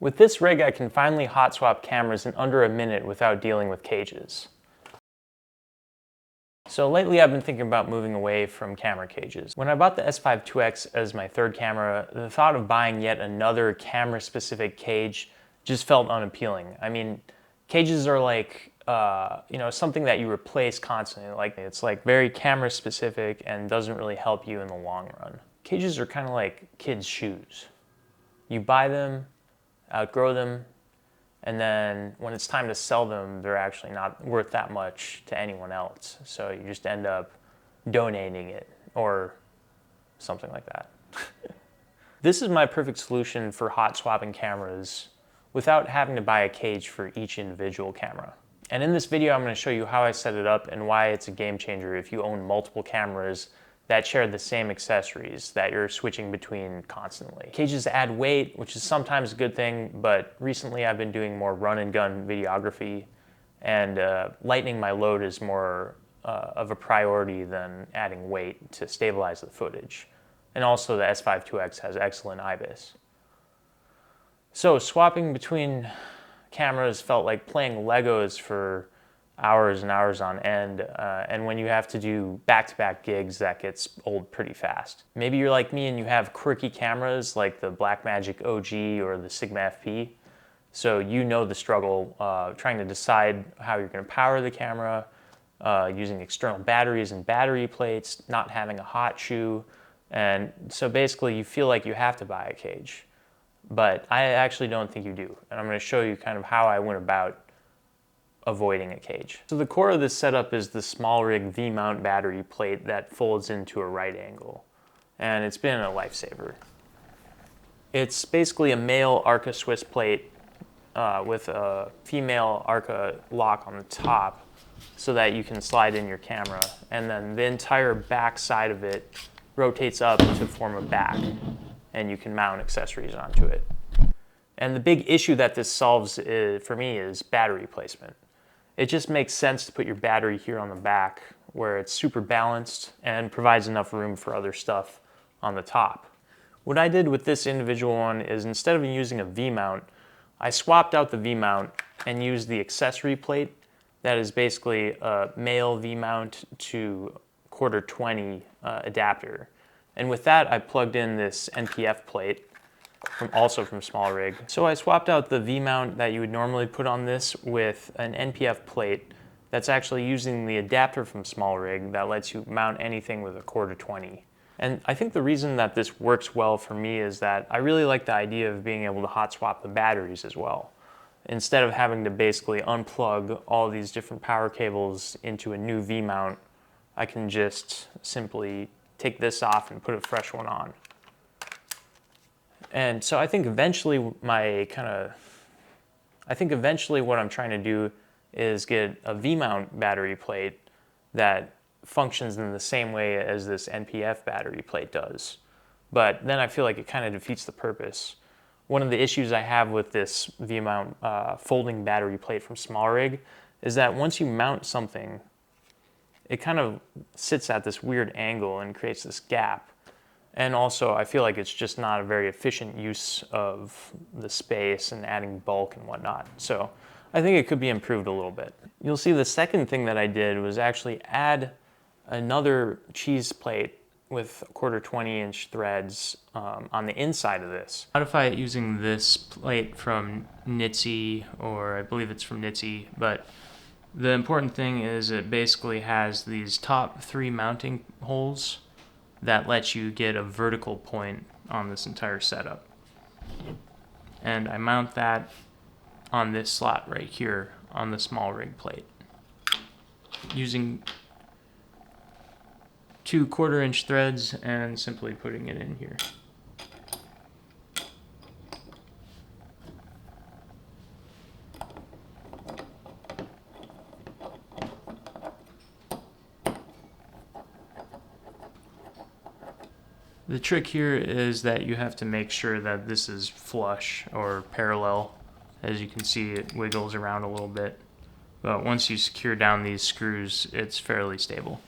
With this rig, I can finally hot swap cameras in under a minute without dealing with cages. So lately I've been thinking about moving away from camera cages. When I bought the S5 IIX as my third camera, the thought of buying yet another camera-specific cage just felt unappealing. I mean, cages are like, something that you replace constantly. Like, it's like very camera-specific and doesn't really help you in the long run. Cages are kind of like kids' shoes. You buy them, outgrow them, and then when it's time to sell them, they're actually not worth that much to anyone else. So you just end up donating it or something like that. This is my perfect solution for hot swapping cameras without having to buy a cage for each individual camera. And in this video, I'm going to show you how I set it up and why it's a game changer if you own multiple cameras that share the same accessories that you're switching between constantly. Cages add weight, which is sometimes a good thing, but recently I've been doing more run and gun videography, and lightening my load is more of a priority than adding weight to stabilize the footage. And also the S5 IIX has excellent IBIS. So swapping between cameras felt like playing Legos for hours and hours on end, and when you have to do back-to-back gigs, that gets old pretty fast. Maybe you're like me and you have quirky cameras like the Blackmagic OG or the Sigma FP, so you know the struggle trying to decide how you're going to power the camera, using external batteries and battery plates, not having a hot shoe, and so basically you feel like you have to buy a cage. But I actually don't think you do, and I'm going to show you kind of how I went about avoiding a cage. So the core of this setup is the SmallRig V-mount battery plate that folds into a right angle, and it's been a lifesaver. It's basically a male Arca Swiss plate with a female Arca lock on the top so that you can slide in your camera, and then the entire back side of it rotates up to form a back, and you can mount accessories onto it. And the big issue that this solves for me is battery placement. It just makes sense to put your battery here on the back where it's super balanced and provides enough room for other stuff on the top. What I did with this individual one is instead of using a V-mount, I swapped out the V-mount and used the accessory plate that is basically a male V-mount to 1/4-20 adapter. And with that, I plugged in this NPF plate also from SmallRig. So I swapped out the V-mount that you would normally put on this with an NPF plate that's actually using the adapter from SmallRig that lets you mount anything with a 1/4-20. And I think the reason that this works well for me is that I really like the idea of being able to hot swap the batteries as well. Instead of having to basically unplug all these different power cables into a new V-mount, I can just simply take this off and put a fresh one on. And so I think eventually what I'm trying to do is get a V-mount battery plate that functions in the same way as this NPF battery plate does. But then I feel like it kind of defeats the purpose. One of the issues I have with this V-mount folding battery plate from SmallRig is that once you mount something, it kind of sits at this weird angle and creates this gap. And also, I feel like it's just not a very efficient use of the space and adding bulk and whatnot. So I think it could be improved a little bit. You'll see the second thing that I did was actually add another cheese plate with 1/4-20" threads on the inside of this. Modify it using this plate from Nitsy, or I believe it's from Nitsy, but the important thing is it basically has these top 3 mounting holes that lets you get a vertical point on this entire setup. And I mount that on this slot right here on the SmallRig plate using 2 1/4" threads and simply putting it in here. The trick here is that you have to make sure that this is flush or parallel. As you can see, it wiggles around a little bit. But once you secure down these screws, it's fairly stable.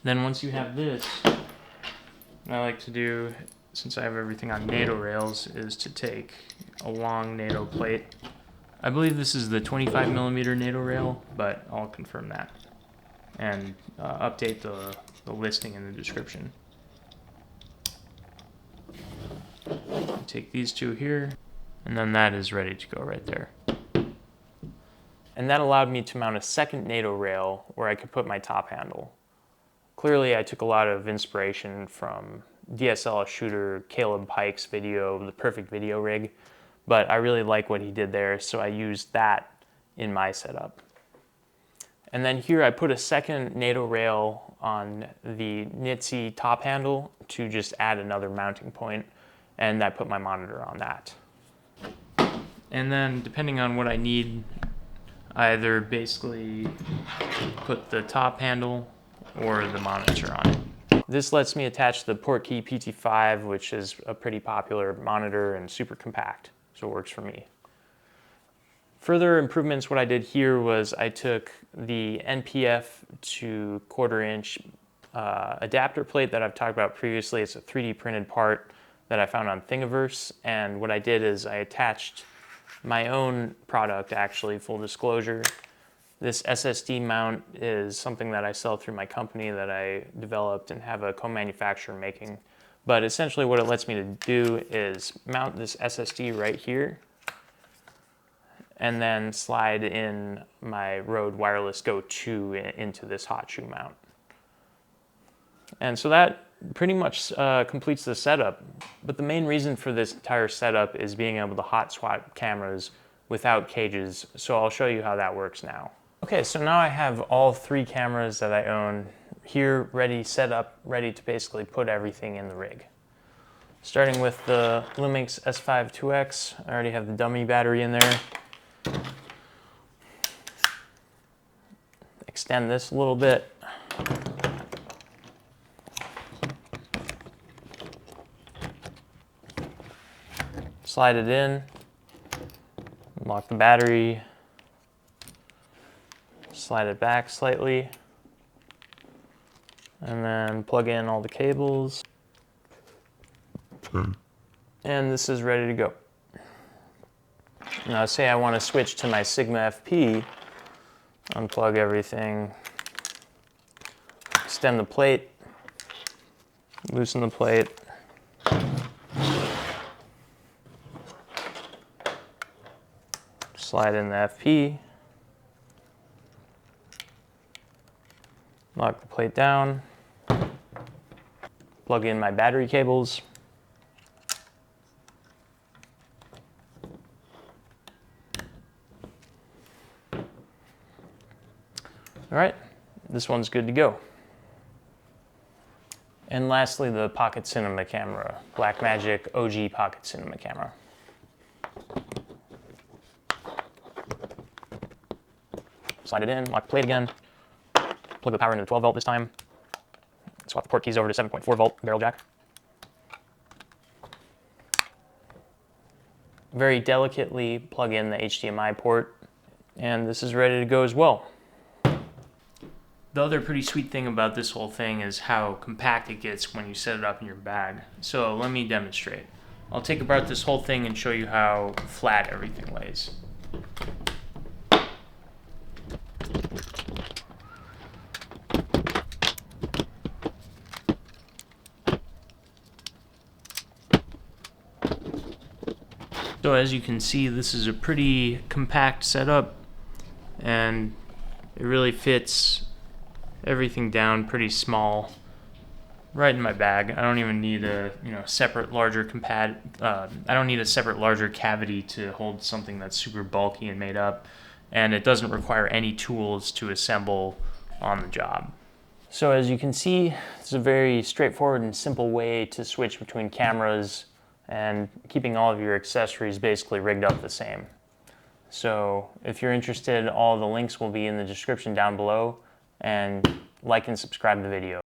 Then once you have this, what I like to do since I have everything on NATO rails, is to take a long NATO plate. I believe this is the 25mm NATO rail, but I'll confirm that and update the listing in the description. Take these two here, and then that is ready to go right there. And that allowed me to mount a second NATO rail where I could put my top handle. Clearly I took a lot of inspiration from DSLR shooter Caleb Pike's video, The Perfect Video Rig, but I really like what he did there, so I used that in my setup. And then here I put a second NATO rail on the NITSI top handle to just add another mounting point, and I put my monitor on that. And then depending on what I need, I either basically put the top handle or the monitor on it. This lets me attach the Portkey PT5, which is a pretty popular monitor and super compact, so it works for me. Further improvements, what I did here was I took the NPF to 1/4 inch adapter plate that I've talked about previously. It's a 3D printed part that I found on Thingiverse, and what I did is I attached my own product, actually, full disclosure. This SSD mount is something that I sell through my company that I developed and have a co-manufacturer making. But essentially what it lets me to do is mount this SSD right here and then slide in my Rode Wireless Go 2 into this hot shoe mount. And so that pretty much completes the setup. But the main reason for this entire setup is being able to hot swap cameras without cages. So I'll show you how that works now. Okay, so now I have all 3 cameras that I own here ready, set up, ready to basically put everything in the rig. Starting with the Lumix S5 2X, I already have the dummy battery in there. Extend this a little bit. Slide it in, lock the battery, slide it back slightly, and then plug in all the cables. And this is ready to go. Now say I want to switch to my Sigma FP, unplug everything, extend the plate, loosen the plate, slide in the FP, lock the plate down, plug in my battery cables, all right, this one's good to go. And lastly, the Pocket Cinema camera, Blackmagic OG Pocket Cinema camera. Slide it in, lock the plate again, plug the power into the 12 volt this time, swap the port keys over to 7.4 volt barrel jack. Very delicately plug in the HDMI port, and this is ready to go as well. The other pretty sweet thing about this whole thing is how compact it gets when you set it up in your bag. So let me demonstrate. I'll take apart this whole thing and show you how flat everything lays. So as you can see, this is a pretty compact setup, and it really fits everything down pretty small right in my bag. I don't even need a separate larger cavity to hold something that's super bulky and made up, and it doesn't require any tools to assemble on the job. So as you can see, it's a very straightforward and simple way to switch between cameras and keeping all of your accessories basically rigged up the same. So if you're interested, all the links will be in the description down below, and like and subscribe to the video.